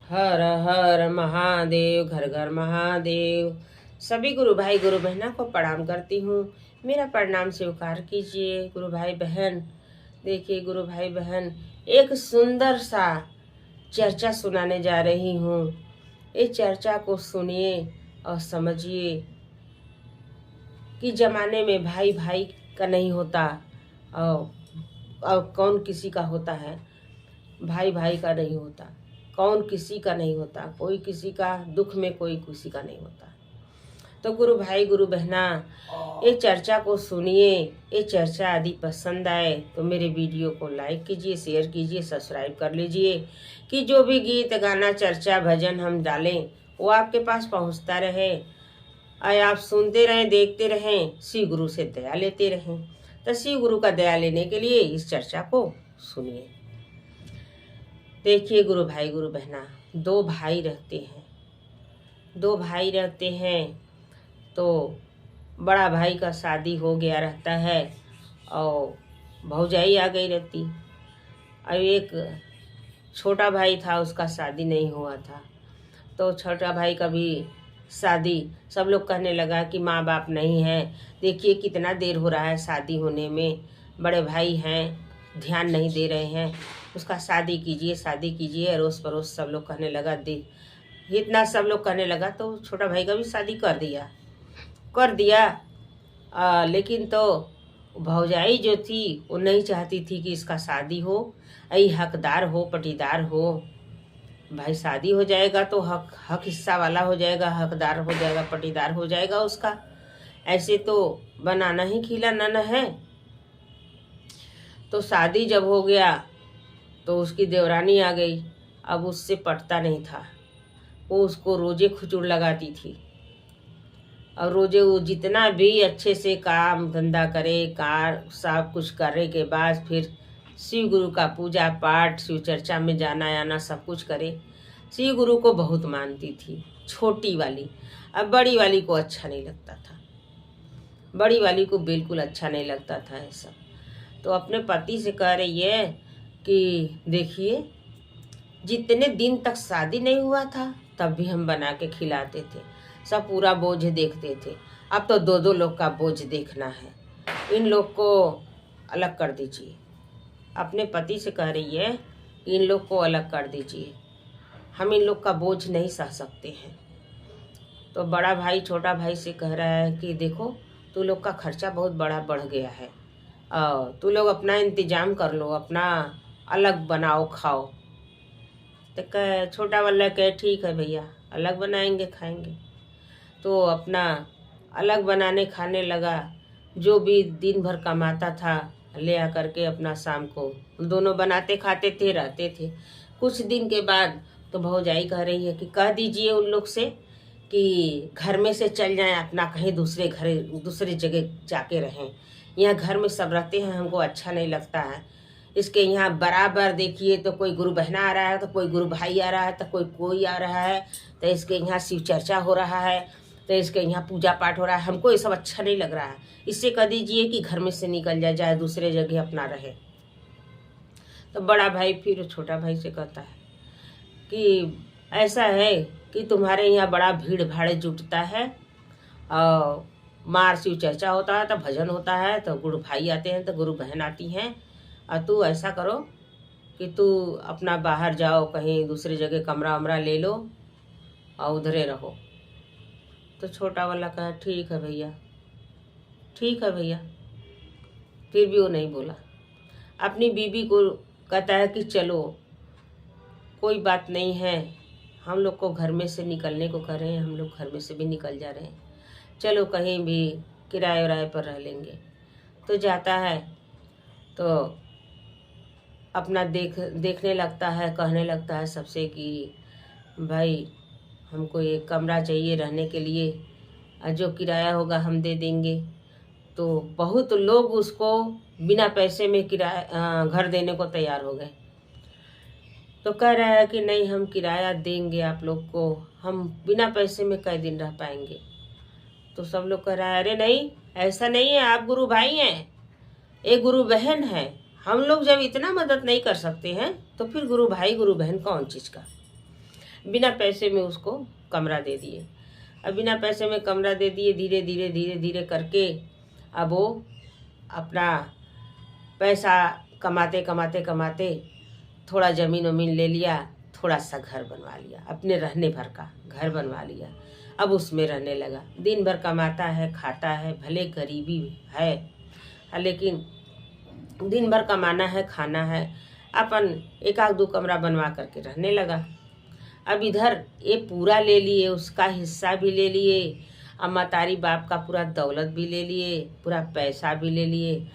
हर हर महादेव, घर घर महादेव। सभी गुरु भाई गुरु बहना को प्रणाम करती हूँ। मेरा प्रणाम स्वीकार कीजिए गुरु भाई बहन। देखिए गुरु भाई बहन, एक सुंदर सा चर्चा सुनाने जा रही हूँ। इस चर्चा को सुनिए और समझिए कि जमाने में भाई भाई का नहीं होता और कौन किसी का होता है। भाई भाई का नहीं होता, कौन किसी का नहीं होता, कोई किसी का दुख में कोई किसी का नहीं होता। तो गुरु भाई गुरु बहना, ये चर्चा को सुनिए। ये चर्चा यदि पसंद आए तो मेरे वीडियो को लाइक कीजिए, शेयर कीजिए, सब्सक्राइब कर लीजिए कि जो भी गीत गाना चर्चा भजन हम डालें वो आपके पास पहुंचता रहे और आप सुनते रहें, देखते रहें, श्री गुरु से दया लेते रहें। तो श्री गुरु का दया लेने के लिए इस चर्चा को सुनिए। देखिए गुरु भाई गुरु बहना, दो भाई रहते हैं तो बड़ा भाई का शादी हो गया रहता है और भौजाई आ गई रहती। और एक छोटा भाई था, उसका शादी नहीं हुआ था। तो छोटा भाई का भी शादी, सब लोग कहने लगा कि माँ बाप नहीं है, देखिए कितना देर हो रहा है शादी होने में, बड़े भाई हैं, ध्यान नहीं दे रहे हैं, उसका शादी कीजिए। अड़ोस पड़ोस सब लोग कहने लगा, दे इतना सब लोग कहने लगा तो छोटा भाई का भी शादी कर दिया। लेकिन तो भौजाई जो थी वो नहीं चाहती थी कि इसका शादी हो, यही हकदार हो, पटीदार हो। भाई शादी हो जाएगा तो हक हिस्सा वाला हो जाएगा, हकदार हो जाएगा, पटीदार हो जाएगा उसका। ऐसे तो बनाना ही खिलाना न है। तो शादी जब हो गया तो उसकी देवरानी आ गई। अब उससे पटता नहीं था, वो उसको रोजे खुचुड़ लगाती थी। और रोजे वो जितना भी अच्छे से काम धंधा करे, सब कुछ करने के बाद फिर शिव गुरु का पूजा पाठ, शिव चर्चा में जाना आना सब कुछ करे। शिव गुरु को बहुत मानती थी छोटी वाली। अब बड़ी वाली को अच्छा नहीं लगता था, बड़ी वाली को बिल्कुल अच्छा नहीं लगता था ऐसा। तो अपने पति से कह रही है कि देखिए, जितने दिन तक शादी नहीं हुआ था तब भी हम बना के खिलाते थे, सब पूरा बोझ देखते थे। अब तो दो दो लोग का बोझ देखना है, इन लोग को अलग कर दीजिए। अपने पति से कह रही है इन लोग को अलग कर दीजिए, हम इन लोग का बोझ नहीं सह सकते हैं। तो बड़ा भाई छोटा भाई से कह रहा है कि देखो, तू लोग का खर्चा बहुत बड़ा बढ़ गया है, तू लोग अपना इंतजाम कर लो, अपना अलग बनाओ खाओ। तो छोटा वाला कहे ठीक है भैया, अलग बनाएंगे खाएंगे। तो अपना अलग बनाने खाने लगा। जो भी दिन भर कमाता था ले आकर के अपना शाम को दोनों बनाते खाते थे, रहते थे। कुछ दिन के बाद तो भौजाई कह रही है कि कह दीजिए उन लोग से कि घर में से चल जाएं, अपना कहीं दूसरे जगह जाके रहें। यहाँ घर में सब रहते हैं, हमको अच्छा नहीं लगता है। इसके यहाँ बराबर देखिए तो कोई गुरु बहना आ रहा है, तो कोई गुरु भाई आ रहा है, तो कोई आ रहा है। तो इसके यहाँ शिव चर्चा हो रहा है, तो इसके यहाँ पूजा पाठ हो रहा है। हमको ये सब अच्छा नहीं लग रहा है। इससे कह दीजिए कि घर में से निकल जाए दूसरे जगह अपना रहे। तो बड़ा भाई फिर छोटा भाई से कहता है कि ऐसा है कि तुम्हारे यहाँ बड़ा भीड़ भाड़ जुटता है और मार शिव चर्चा होता है, तो भजन होता है, तो गुरु भाई आते हैं, तो गुरु बहन आती हैं। और तू ऐसा करो कि तू अपना बाहर जाओ, कहीं दूसरी जगह कमरा वमरा ले लो और उधरे रहो। तो छोटा वाला कहा ठीक है भैया। फिर भी वो नहीं बोला। अपनी बीबी को कहता है कि चलो कोई बात नहीं है, हम लोग को घर में से निकलने को कर रहे हैं, हम लोग घर में से भी निकल जा रहे हैं, चलो कहीं भी किराए वराए पर रह लेंगे। तो जाता है तो अपना देखने लगता है, कहने लगता है सबसे कि भाई हमको एक कमरा चाहिए रहने के लिए, जो किराया होगा हम दे देंगे। तो बहुत लोग उसको बिना पैसे में किराया घर देने को तैयार हो गए। तो कह रहा है कि नहीं, हम किराया देंगे आप लोग को, हम बिना पैसे में कई दिन रह पाएंगे। तो सब लोग कह रहा है अरे नहीं, ऐसा नहीं है, आप गुरु भाई हैं, एक गुरु बहन है, हम लोग जब इतना मदद नहीं कर सकते हैं तो फिर गुरु भाई गुरु बहन कौन चीज़ का। बिना पैसे में उसको कमरा दे दिए। अब बिना पैसे में कमरा दे दिए, धीरे धीरे धीरे धीरे करके अब वो अपना पैसा कमाते कमाते कमाते थोड़ा ज़मीन वमीन ले लिया, थोड़ा सा घर बनवा लिया, अपने रहने भर का घर बनवा लिया। अब उसमें रहने लगा, दिन भर कमाता है, खाता है, भले गरीबी है लेकिन दिन भर कमाना है, खाना है, अपन एक आध दो कमरा बनवा करके रहने लगा। अब इधर ये पूरा ले लिए, उसका हिस्सा भी ले लिए, अब मतारी बाप का पूरा दौलत भी ले लिए, पूरा पैसा भी ले लिए,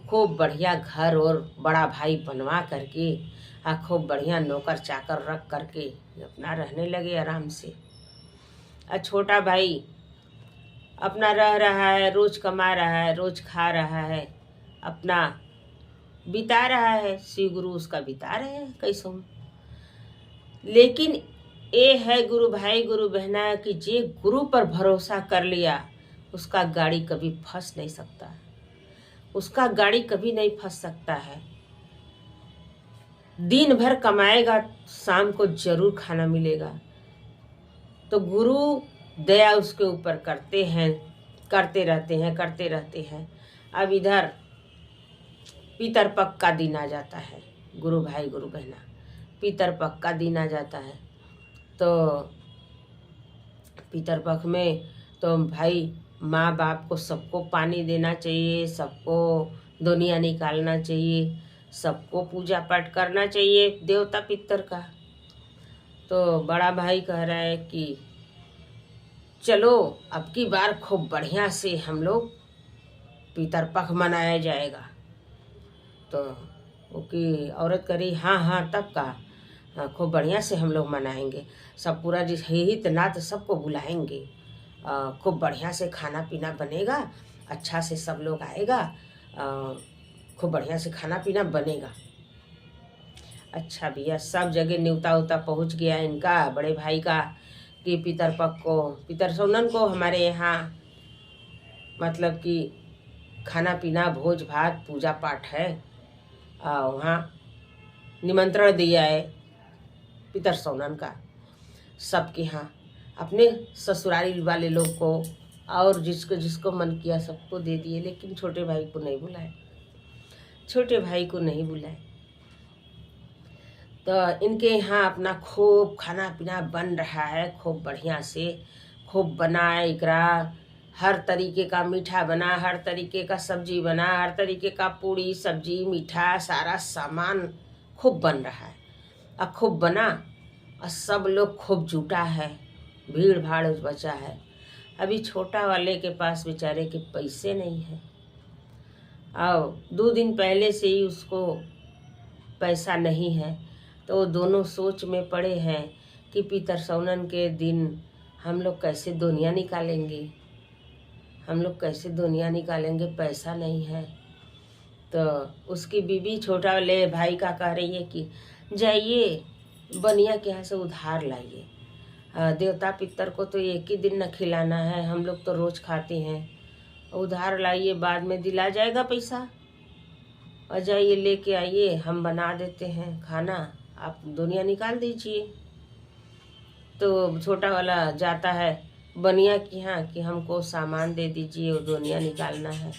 खूब बढ़िया घर और बड़ा भाई बनवा करके खूब बढ़िया नौकर चाकर रख करके अपना रहने लगे आराम से। और छोटा भाई अपना रह रहा है, रोज कमा रहा है, रोज खा रहा है, अपना बिता रहा है, शिव गुरु उसका बिता रहे हैं कैसों। लेकिन ये है गुरु भाई गुरु बहना कि जे गुरु पर भरोसा कर लिया उसका गाड़ी कभी फंस नहीं सकता, उसका गाड़ी कभी नहीं फंस सकता है। दिन भर कमाएगा, शाम को जरूर खाना मिलेगा। तो गुरु दया उसके ऊपर करते हैं, करते रहते हैं। अब इधर पितरपक्ष का दिन आ जाता है, गुरु भाई गुरु बहना, पितरपक्ष का दिन आ जाता है। तो पितरपक्ष में तो भाई माँ बाप को सबको पानी देना चाहिए, सबको दुनिया निकालना चाहिए, सबको पूजा पाठ करना चाहिए देवता पितर का। तो बड़ा भाई कह रहा है कि चलो अब की बार खूब बढ़िया से हम लोग पितरपक्ष मनाया जाएगा। तो वो की औरत करी हाँ हाँ तब का, खूब बढ़िया से हम लोग मनाएंगे, सब पूरा जिस हित नात सबको बुलाएंगे, खूब बढ़िया से खाना पीना बनेगा, अच्छा से सब लोग आएगा, खूब बढ़िया से खाना पीना बनेगा। अच्छा भैया, सब जगह न्योता उता पहुंच गया इनका बड़े भाई का कि पितरपक्ष को, पितर सोनन को हमारे यहाँ मतलब कि खाना पीना भोज भात पूजा पाठ है, वहाँ निमंत्रण दिया है पितर सोनन का सबके यहाँ, अपने ससुराली वाले लोग को और जिसको जिसको मन किया सबको दे दिए, लेकिन छोटे भाई को नहीं बुलाए, छोटे भाई को नहीं बुलाए। तो इनके यहाँ अपना खूब खाना पीना बन रहा है, खूब बढ़िया से खूब बना, एकरा हर तरीके का मीठा बना, हर तरीके का सब्जी बना, हर तरीके का पूड़ी सब्जी मीठा सारा सामान खूब बन रहा है। और खूब बना और सब लोग खूब जुटा है, भीड़ भाड़ बचा है। अभी छोटा वाले के पास बेचारे के पैसे नहीं है, और 2 दिन पहले से ही उसको पैसा नहीं है। तो वो दोनों सोच में पड़े हैं कि पितर सौनन के दिन हम लोग कैसे दुनिया निकालेंगे, हम लोग कैसे दुनिया निकालेंगे, पैसा नहीं है। तो उसकी बीवी छोटा वाले भाई का कह रही है कि जाइए बनिया के यहाँ से उधार लाइए, देवता पितर को तो एक ही दिन न खिलाना है, हम लोग तो रोज खाते हैं, उधार लाइए, बाद में दिला जाएगा पैसा, और जाइए लेके आइए, हम बना देते हैं खाना, आप दुनिया निकाल दीजिए। तो छोटा वाला जाता है बनिया के यहाँ कि हमको सामान दे दीजिए, वो दुनिया निकालना है।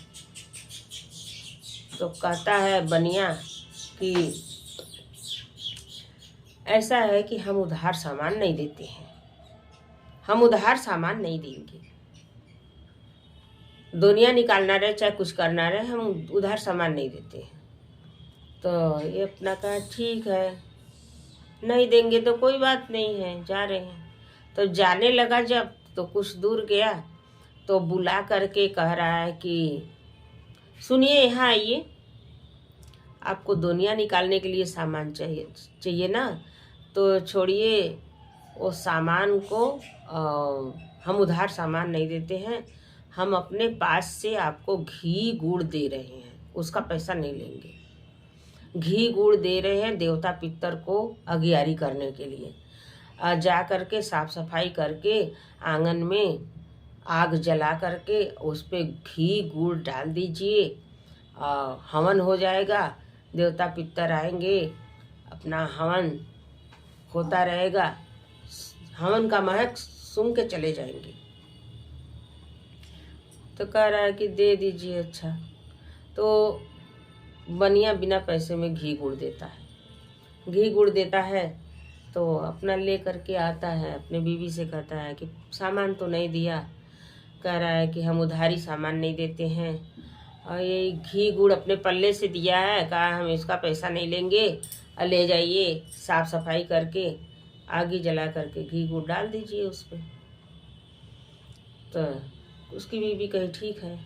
तो कहता है बनिया कि ऐसा है कि हम उधार सामान नहीं देते हैं, हम उधार सामान नहीं देंगे, दुनिया निकालना रहे चाहे कुछ करना रहे, हम उधार सामान नहीं देते हैं। तो ये अपना कहा ठीक है, नहीं देंगे तो कोई बात नहीं है, जा रहे हैं। तो जाने लगा जब, तो कुछ दूर गया तो बुला करके कह रहा है कि सुनिए यहाँ आइए, आपको दुनिया निकालने के लिए सामान चाहिए ना, तो छोड़िए वो सामान को, हम उधार सामान नहीं देते हैं, हम अपने पास से आपको घी गुड़ दे रहे हैं, उसका पैसा नहीं लेंगे, घी गुड़ दे रहे हैं देवता पितर को अगियारी करने के लिए। जा करके साफ सफाई करके आंगन में आग जला करके उस पर घी गुड़ डाल दीजिए, हवन हो जाएगा, देवता पितर आएंगे, अपना हवन होता रहेगा, हवन का महक सूंघ के चले जाएंगे। तो कह रहा है कि दे दीजिए। अच्छा, तो बनिया बिना पैसे में घी गुड़ देता है। घी गुड़ देता है तो अपना ले करके आता है, अपने बीवी से कहता है कि सामान तो नहीं दिया। कह रहा है कि हम उधारी सामान नहीं देते हैं, और ये घी गुड़ अपने पल्ले से दिया है, कहा हम इसका पैसा नहीं लेंगे, और ले जाइए साफ सफाई करके आग जला करके घी गुड़ डाल दीजिए उस पर। तो उसकी बीवी कही ठीक है,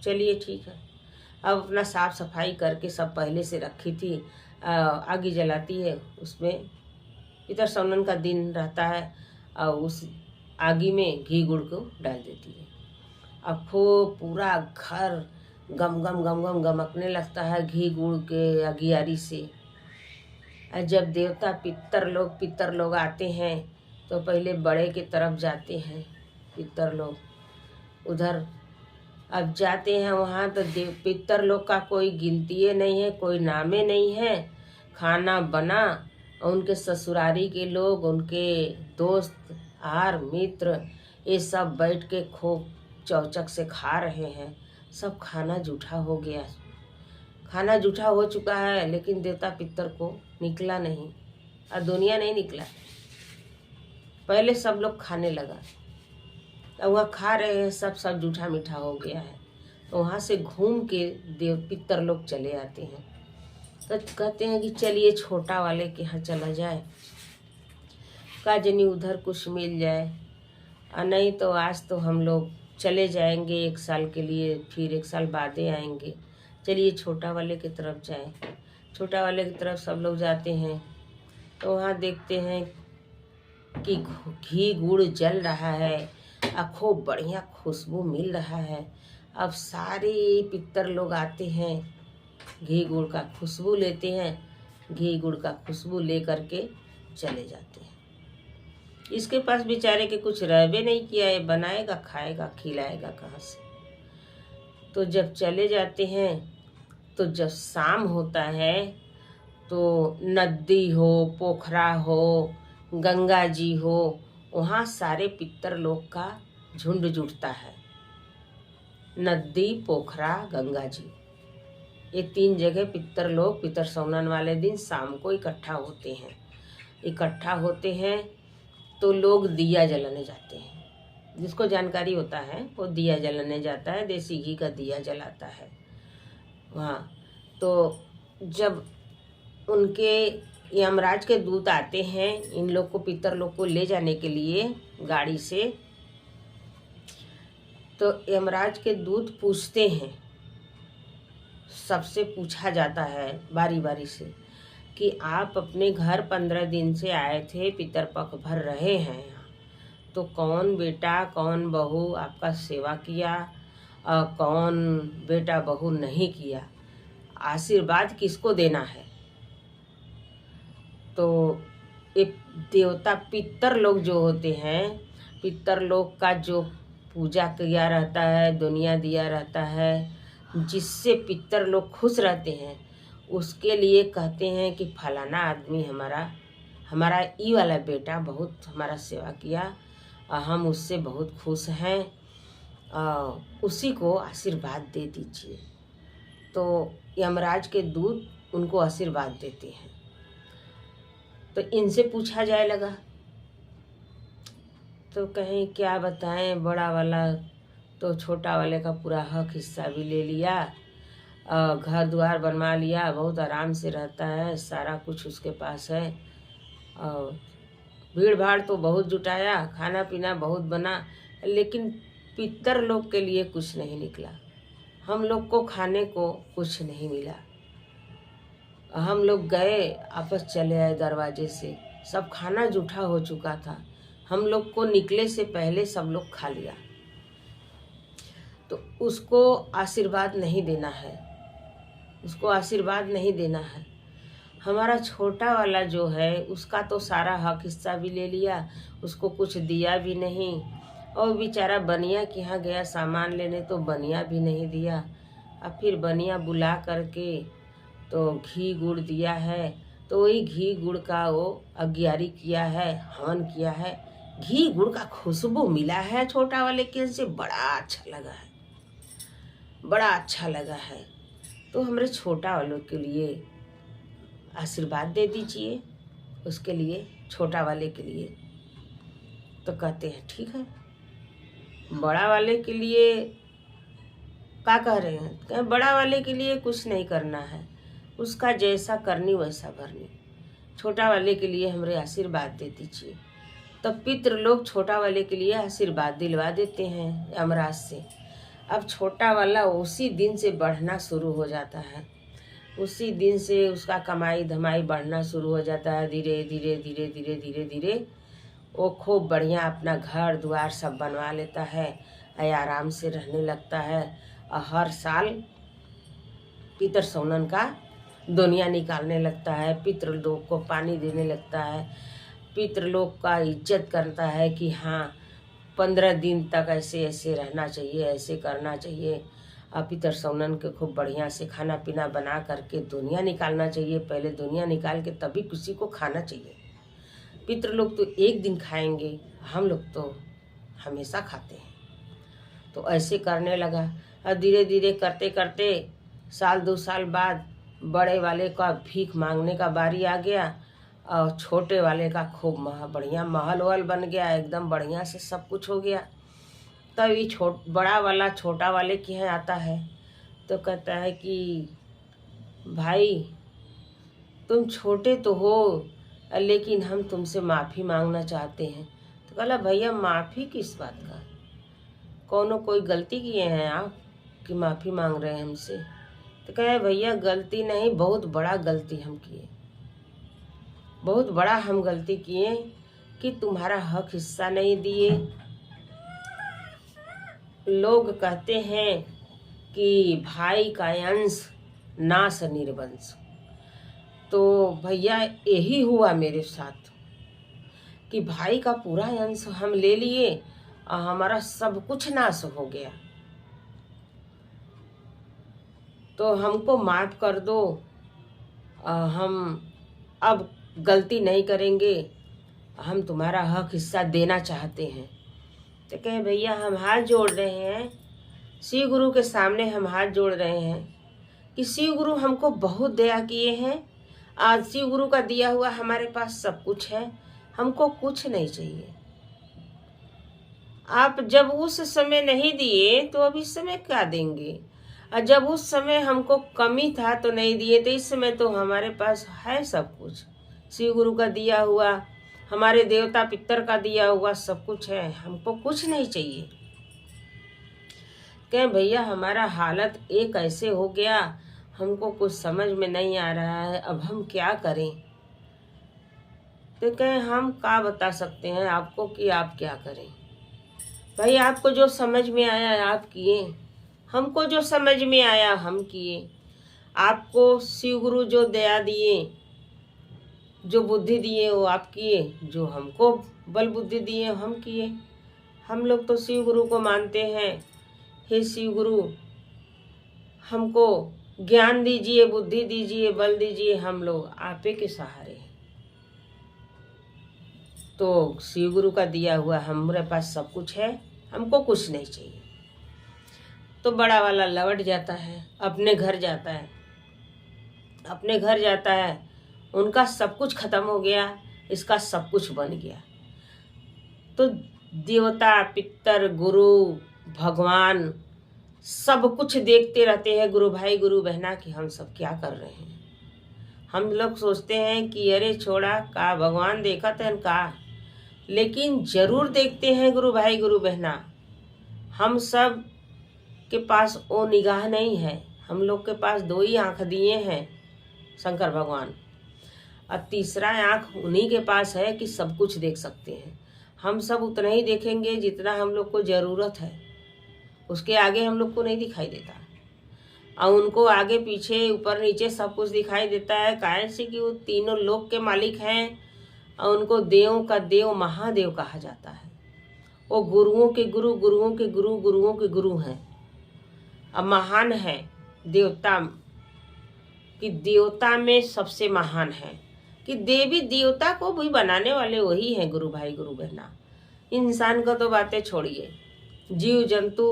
चलिए ठीक है। अब अपना साफ सफाई करके सब पहले से रखी थी, आग जलाती है, उसमें पितर सौनन का दिन रहता है, और उस आगी में घी गुड़ को डाल देती है। अब खूब पूरा घर गम गम गम गम गमकने लगता है घी गुड़ के अगियारी से। और जब देवता पितर लोग आते हैं तो पहले बड़े के तरफ जाते हैं पितर लोग। उधर अब जाते हैं वहाँ तो पितर लोग का कोई गिनती नहीं है, कोई नामे नहीं है। खाना बना और उनके ससुरारी के लोग, उनके दोस्त आर मित्र, ये सब बैठ के खूब चौचक से खा रहे हैं। सब खाना जूठा हो गया, खाना जूठा हो चुका है, लेकिन देवता पितर को निकला नहीं और दुनिया नहीं निकला। पहले सब लोग खाने लगा, अब वहाँ खा रहे हैं, सब जूठा मीठा हो गया है। तो वहाँ से घूम के देव पितर लोग चले आते हैं। तो कहते हैं कि चलिए छोटा वाले के यहाँ चला जाए, का जनी उधर कुछ मिल जाए, और नहीं तो आज तो हम लोग चले जाएंगे 1 साल के लिए, फिर 1 साल बाद आएंगे। चलिए छोटा वाले की तरफ जाएं। छोटा वाले की तरफ सब लोग जाते हैं तो वहाँ देखते हैं कि घी गुड़ जल रहा है और खूब बढ़िया खुशबू मिल रहा है। अब सारे पितर लोग आते हैं, घी गुड़ का खुशबू लेते हैं, घी गुड़ का खुशबू ले करके चले जाते हैं। इसके पास बेचारे के कुछ रहबे नहीं किया है, बनाएगा खाएगा खिलाएगा कहाँ से। तो जब चले जाते हैं तो जब शाम होता है तो नदी हो, पोखरा हो, गंगा जी हो, वहाँ सारे पितर लोग का झुंड जुटता है। नदी, पोखरा, गंगा जी, ये 3 जगह पितर लोग पितर सौनन वाले दिन शाम को इकट्ठा होते हैं। इकट्ठा होते हैं तो लोग दिया जलाने जाते हैं। जिसको जानकारी होता है वो दिया जलाने जाता है, देसी घी का दिया जलाता है वहाँ। तो जब उनके यमराज के दूत आते हैं इन लोग को, पितर लोग को ले जाने के लिए गाड़ी से, तो यमराज के दूत पूछते हैं, सबसे पूछा जाता है बारी बारी से कि आप अपने घर 15 दिन से आए थे, पितर पख भर रहे हैं यहाँ, तो कौन बेटा कौन बहू आपका सेवा किया और कौन बेटा बहू नहीं किया, आशीर्वाद किसको देना है। तो ये देवता पितर लोग जो होते हैं, पितर लोग का जो पूजा किया रहता है, दुनिया दिया रहता है, जिससे पितर लोग खुश रहते हैं, उसके लिए कहते हैं कि फलाना आदमी हमारा ई वाला बेटा बहुत हमारा सेवा किया और हम उससे बहुत खुश हैं, उसी को आशीर्वाद दे दीजिए। तो यमराज के दूत उनको आशीर्वाद देते हैं। तो इनसे पूछा जाए लगा तो कहें क्या बताएं, बड़ा वाला तो छोटा वाले का पूरा हक हिस्सा भी ले लिया, घर द्वार बनवा लिया, बहुत आराम से रहता है, सारा कुछ उसके पास है, और भीड़ भाड़ तो बहुत जुटाया, खाना पीना बहुत बना, लेकिन पितर लोग के लिए कुछ नहीं निकला। हम लोग को खाने को कुछ नहीं मिला। हम लोग गए, आपस चले आए दरवाजे से, सब खाना जूठा हो चुका था, हम लोग को निकले से पहले सब लोग खा लिया। तो उसको आशीर्वाद नहीं देना है, उसको आशीर्वाद नहीं देना है। हमारा छोटा वाला जो है उसका तो सारा हक हिस्सा भी ले लिया, उसको कुछ दिया भी नहीं, और बेचारा बनिया के यहाँ गया सामान लेने तो बनिया भी नहीं दिया, और फिर बनिया बुला करके तो घी गुड़ दिया है, तो वही घी गुड़ का वो अगियारी किया है, हवन किया है, घी गुड़ का खुशबू मिला है छोटा वाले के से, बड़ा अच्छा लगा है, बड़ा अच्छा लगा है। तो हमारे छोटा वालों के लिए आशीर्वाद दे दीजिए, उसके लिए, छोटा वाले के लिए। तो कहते हैं ठीक है। बड़ा वाले के लिए क्या कह रहे हैं? कहें बड़ा वाले के लिए कुछ नहीं करना है, उसका जैसा करनी वैसा भरनी। छोटा वाले के लिए हमारे आशीर्वाद दे दीजिए। तब पितृ लोग छोटा वाले के लिए आशीर्वाद दिलवा देते हैं यमराज से। अब छोटा वाला उसी दिन से बढ़ना शुरू हो जाता है, उसी दिन से उसका कमाई धमाई बढ़ना शुरू हो जाता है। धीरे धीरे धीरे धीरे धीरे धीरे वो खूब बढ़िया अपना घर द्वार सब बनवा लेता है और आराम से रहने लगता है। और हर साल पितर सोनन का दुनिया निकालने लगता है, पितृलोक को पानी देने लगता है, पितृलोक का इज्जत करता है कि हाँ 15 दिन तक ऐसे ऐसे रहना चाहिए, ऐसे करना चाहिए। और पितर सोनन के खूब बढ़िया से खाना पीना बना करके दुनिया निकालना चाहिए। पहले दुनिया निकाल के तभी किसी को खाना चाहिए। पितृलोक तो एक दिन खाएंगे, हम लोग तो हमेशा खाते हैं। तो ऐसे करने लगा और धीरे धीरे करते करते साल 2 साल बाद बड़े वाले का भीख मांगने का बारी आ गया और छोटे वाले का खूब बढ़िया महल वहल बन गया, एकदम बढ़िया से सब कुछ हो गया। तब ये बड़ा वाला छोटा वाले के यहाँ आता है तो कहता है कि भाई तुम छोटे तो हो लेकिन हम तुमसे माफ़ी मांगना चाहते हैं। तो कहला भैया माफ़ी किस बात का, कौनो कोई गलती किए हैं आप कि माफ़ी मांग रहे हैं हमसे? तो कहे भैया गलती नहीं, बहुत बड़ा गलती हम किए, बहुत बड़ा हम गलती किए कि तुम्हारा हक हिस्सा नहीं दिए। लोग कहते हैं कि भाई का अंश नाश निर्वंश। तो भैया यही हुआ मेरे साथ कि भाई का पूरा अंश हम ले लिए और हमारा सब कुछ नाश हो गया। तो हमको माफ़ कर दो, हम अब गलती नहीं करेंगे, हम तुम्हारा हक हिस्सा देना चाहते हैं। तो कहे भैया हम हाथ जोड़ रहे हैं, शिव गुरु के सामने हम हाथ जोड़ रहे हैं कि शिव गुरु हमको बहुत दया किए हैं। आज शिव गुरु का दिया हुआ हमारे पास सब कुछ है, हमको कुछ नहीं चाहिए। आप जब उस समय नहीं दिए तो अब इस समय क्या देंगे? और जब उस समय हमको कमी था तो नहीं दिए, तो इस समय तो हमारे पास है सब कुछ। शिव गुरु का दिया हुआ, हमारे देवता पितर का दिया हुआ सब कुछ है, हमको कुछ नहीं चाहिए। कहें भैया हमारा हालत एक ऐसे हो गया, हमको कुछ समझ में नहीं आ रहा है, अब हम क्या करें? तो कहें हम क्या बता सकते हैं आपको कि आप क्या करें। भाई आपको जो समझ में आया आप किए, हमको जो समझ में आया हम किए। आपको शिव गुरु जो दया दिए, जो बुद्धि दिए वो आप किए, जो हमको बल बुद्धि दिए हम किए। हम लोग तो शिव गुरु को मानते हैं, हे शिव गुरु हमको ज्ञान दीजिए, बुद्धि दीजिए, बल दीजिए, हम लोग आपे के सहारे हैं। तो शिव गुरु का दिया हुआ हमारे पास सब कुछ है, हमको कुछ नहीं चाहिए। तो बड़ा वाला लौट जाता है, अपने घर जाता है, अपने घर जाता है, उनका सब कुछ खत्म हो गया, इसका सब कुछ बन गया। तो देवता पितर गुरु भगवान सब कुछ देखते रहते हैं, गुरु भाई गुरु बहना कि हम सब क्या कर रहे हैं। हम लोग सोचते हैं कि अरे छोड़ा का भगवान देखा था का, लेकिन जरूर देखते हैं गुरु भाई गुरु बहना। हम सब के पास वो निगाह नहीं है, हम लोग के पास 2 ही आँख दिए हैं शंकर भगवान, और तीसरा आँख उन्हीं के पास है कि सब कुछ देख सकते हैं। हम सब उतना ही देखेंगे जितना हम लोग को ज़रूरत है, उसके आगे हम लोग को नहीं दिखाई देता। और उनको आगे पीछे ऊपर नीचे सब कुछ दिखाई देता है, काहे से कि वो तीनों लोक के मालिक हैं और उनको देवों का देव महादेव कहा जाता है। वो गुरुओं के गुरु, गुरुओं के गुरु, गुरुओं के गुरु हैं। अब महान है देवता कि देवता में सबसे महान है कि देवी देवता को भी बनाने वाले वही हैं गुरु भाई गुरु बहना। इंसान का तो बातें छोड़िए, जीव जंतु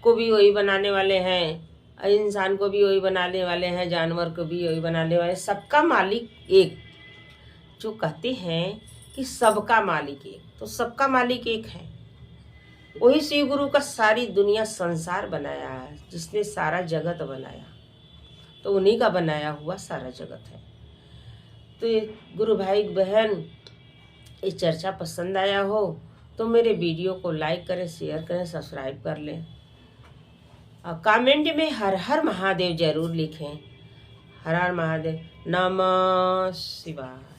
को भी वही बनाने वाले हैं, इंसान को भी वही बनाने वाले हैं, जानवर को भी वही बनाने वाले, सबका मालिक एक। जो कहते हैं कि सबका मालिक एक, तो सबका मालिक एक है। वही शिव गुरु का सारी दुनिया संसार बनाया है, जिसने सारा जगत बनाया, तो उन्हीं का बनाया हुआ सारा जगत है। तो ये गुरु भाई बहन, ये चर्चा पसंद आया हो तो मेरे वीडियो को लाइक करें, शेयर करें, सब्सक्राइब कर लें। कमेंट में हर हर महादेव जरूर लिखें। हर हर महादेव। नमः शिवाय।